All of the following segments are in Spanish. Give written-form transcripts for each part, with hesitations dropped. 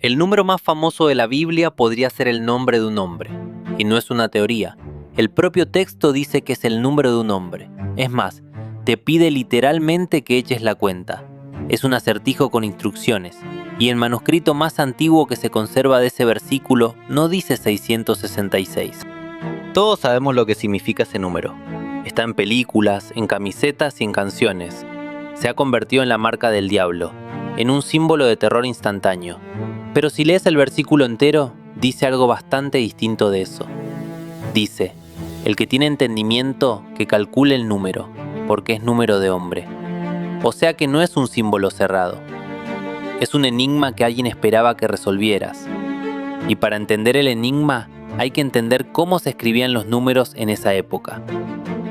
El número más famoso de la Biblia podría ser el nombre de un hombre, y no es una teoría. El propio texto dice que es el número de un hombre. Es más, te pide literalmente que eches la cuenta. Es un acertijo con instrucciones, y el manuscrito más antiguo que se conserva de ese versículo no dice 666. Todos sabemos lo que significa ese número. Está en películas, en camisetas y en canciones. Se ha convertido en la marca del diablo, en un símbolo de terror instantáneo. Pero si lees el versículo entero, dice algo bastante distinto de eso. Dice, el que tiene entendimiento, que calcule el número, porque es número de hombre. O sea que no es un símbolo cerrado. Es un enigma que alguien esperaba que resolvieras. Y para entender el enigma, hay que entender cómo se escribían los números en esa época.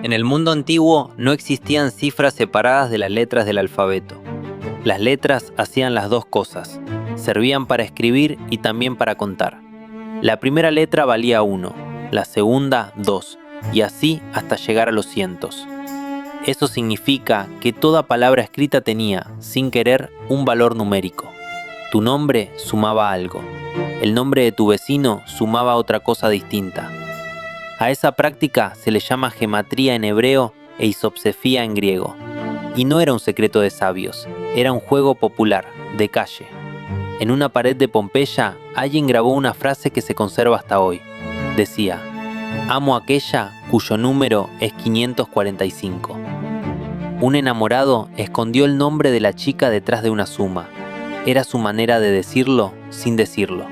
En el mundo antiguo no existían cifras separadas de las letras del alfabeto. Las letras hacían las dos cosas. Servían para escribir y también para contar. La primera letra valía 1, la segunda 2, y así hasta llegar a los cientos. Eso significa que toda palabra escrita tenía, sin querer, un valor numérico. Tu nombre sumaba algo. El nombre de tu vecino sumaba otra cosa distinta. A esa práctica se le llama gematría en hebreo e isopsefía en griego. Y no era un secreto de sabios, era un juego popular, de calle. En una pared de Pompeya, alguien grabó una frase que se conserva hasta hoy. Decía, amo a aquella cuyo número es 545. Un enamorado escondió el nombre de la chica detrás de una suma. Era su manera de decirlo sin decirlo.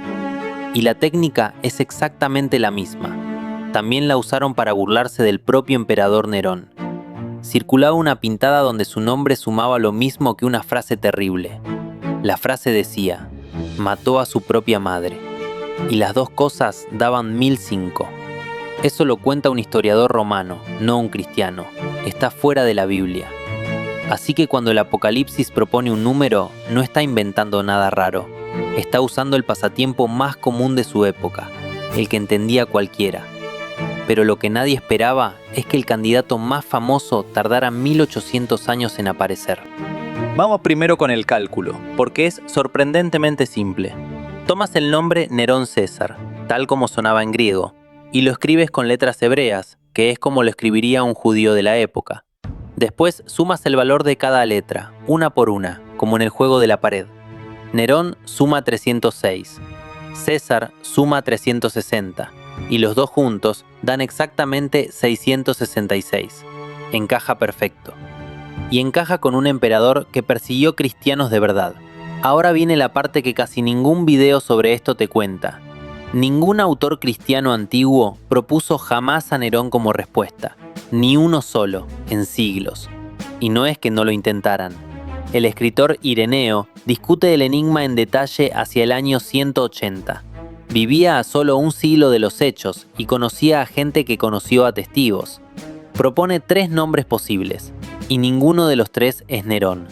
Y la técnica es exactamente la misma. También la usaron para burlarse del propio emperador Nerón. Circulaba una pintada donde su nombre sumaba lo mismo que una frase terrible. La frase decía, mató a su propia madre. Y las dos cosas daban 1005. Eso lo cuenta un historiador romano, no un cristiano. Está fuera de la Biblia. Así que cuando el Apocalipsis propone un número, no está inventando nada raro. Está usando el pasatiempo más común de su época, el que entendía cualquiera. Pero lo que nadie esperaba es que el candidato más famoso tardara 1800 años en aparecer. Vamos primero con el cálculo, porque es sorprendentemente simple. Tomas el nombre Nerón César, tal como sonaba en griego, y lo escribes con letras hebreas, que es como lo escribiría un judío de la época. Después sumas el valor de cada letra, una por una, como en el juego de la pared. Nerón suma 306, César suma 360, y los dos juntos dan exactamente 666. Encaja perfecto. Y encaja con un emperador que persiguió cristianos de verdad. Ahora viene la parte que casi ningún video sobre esto te cuenta. Ningún autor cristiano antiguo propuso jamás a Nerón como respuesta. Ni uno solo, en siglos. Y no es que no lo intentaran. El escritor Ireneo discute el enigma en detalle hacia el año 180. Vivía a solo un siglo de los hechos y conocía a gente que conoció a testigos. Propone 3 nombres posibles, y ninguno de los 3 es Nerón.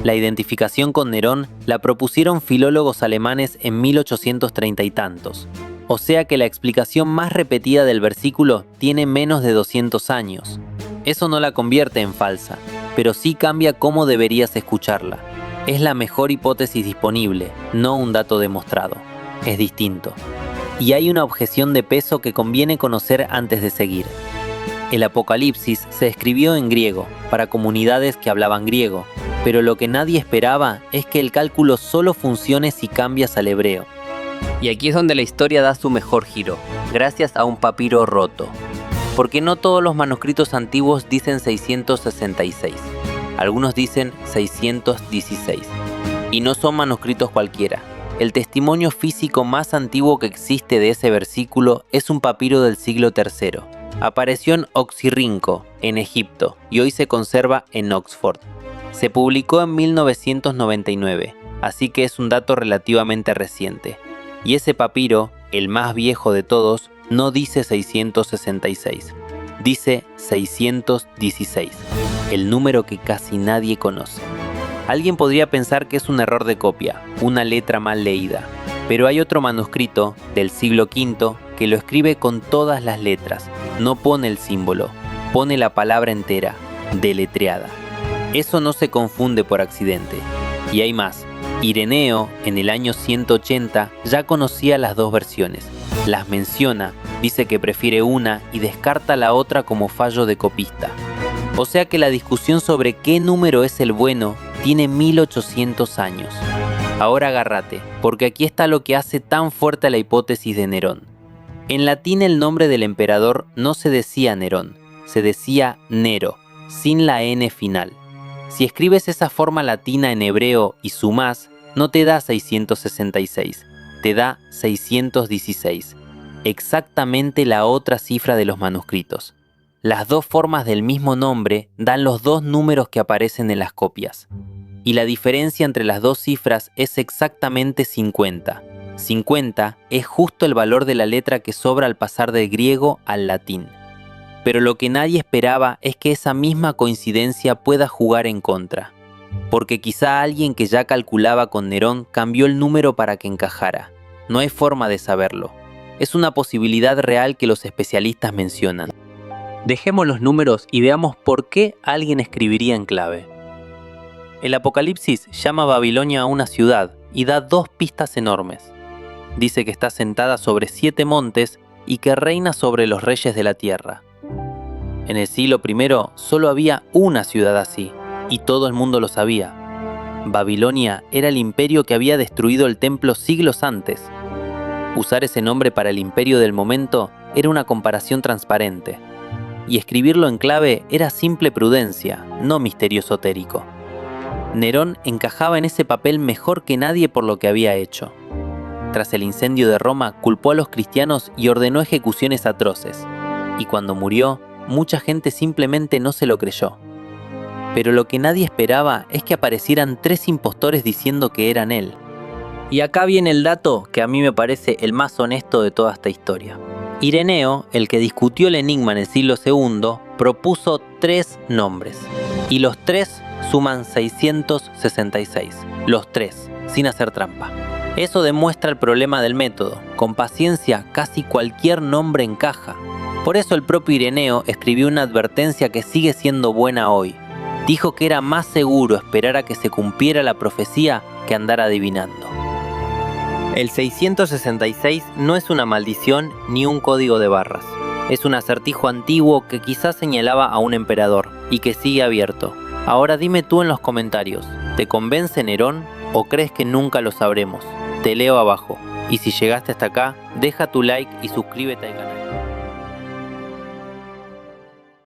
La identificación con Nerón la propusieron filólogos alemanes en 1830 y tantos. O sea que la explicación más repetida del versículo tiene menos de 200 años. Eso no la convierte en falsa, pero sí cambia cómo deberías escucharla. Es la mejor hipótesis disponible, no un dato demostrado. Es distinto. Y hay una objeción de peso que conviene conocer antes de seguir. El Apocalipsis se escribió en griego, para comunidades que hablaban griego, pero lo que nadie esperaba es que el cálculo solo funcione si cambias al hebreo. Y aquí es donde la historia da su mejor giro, gracias a un papiro roto. Porque no todos los manuscritos antiguos dicen 666. Algunos dicen 616. Y no son manuscritos cualquiera. El testimonio físico más antiguo que existe de ese versículo es un papiro del siglo III. Apareció en Oxirrinco, en Egipto, y hoy se conserva en Oxford. Se publicó en 1999, así que es un dato relativamente reciente. Y ese papiro, el más viejo de todos, no dice 666, dice 616, el número que casi nadie conoce. Alguien podría pensar que es un error de copia, una letra mal leída, pero hay otro manuscrito, del siglo V, que lo escribe con todas las letras, no pone el símbolo, pone la palabra entera, deletreada. Eso no se confunde por accidente. Y hay más. Ireneo, en el año 180, ya conocía las dos versiones. Las menciona, dice que prefiere una y descarta la otra como fallo de copista. O sea que la discusión sobre qué número es el bueno tiene 1800 años. Ahora agárrate, porque aquí está lo que hace tan fuerte la hipótesis de Nerón. En latín el nombre del emperador no se decía Nerón, se decía Nero, sin la N final. Si escribes esa forma latina en hebreo y sumás, no te da 666, te da 616, exactamente la otra cifra de los manuscritos. Las dos formas del mismo nombre dan los dos números que aparecen en las copias. Y la diferencia entre las dos cifras es exactamente 50. 50 es justo el valor de la letra que sobra al pasar del griego al latín. Pero lo que nadie esperaba es que esa misma coincidencia pueda jugar en contra. Porque quizá alguien que ya calculaba con Nerón cambió el número para que encajara. No hay forma de saberlo. Es una posibilidad real que los especialistas mencionan. Dejemos los números y veamos por qué alguien escribiría en clave. El Apocalipsis llama a Babilonia a una ciudad y da dos pistas enormes. Dice que está sentada sobre 7 montes y que reina sobre los reyes de la tierra. En el siglo I solo había una ciudad así, y todo el mundo lo sabía. Babilonia era el imperio que había destruido el templo siglos antes. Usar ese nombre para el imperio del momento era una comparación transparente. Y escribirlo en clave era simple prudencia, no misterio esotérico. Nerón encajaba en ese papel mejor que nadie por lo que había hecho. Tras el incendio de Roma, culpó a los cristianos y ordenó ejecuciones atroces. Y cuando murió, mucha gente simplemente no se lo creyó. Pero lo que nadie esperaba es que aparecieran 3 impostores diciendo que eran él. Y acá viene el dato que a mí me parece el más honesto de toda esta historia. Ireneo, el que discutió el enigma en el siglo II, propuso 3 nombres. Y los 3 suman 666. Los 3, sin hacer trampa. Eso demuestra el problema del método. Con paciencia, casi cualquier nombre encaja. Por eso el propio Ireneo escribió una advertencia que sigue siendo buena hoy. Dijo que era más seguro esperar a que se cumpliera la profecía que andar adivinando. El 666 no es una maldición ni un código de barras. Es un acertijo antiguo que quizás señalaba a un emperador y que sigue abierto. Ahora dime tú en los comentarios, ¿te convence Nerón o crees que nunca lo sabremos? Te leo abajo. Y si llegaste hasta acá, deja tu like y suscríbete al canal.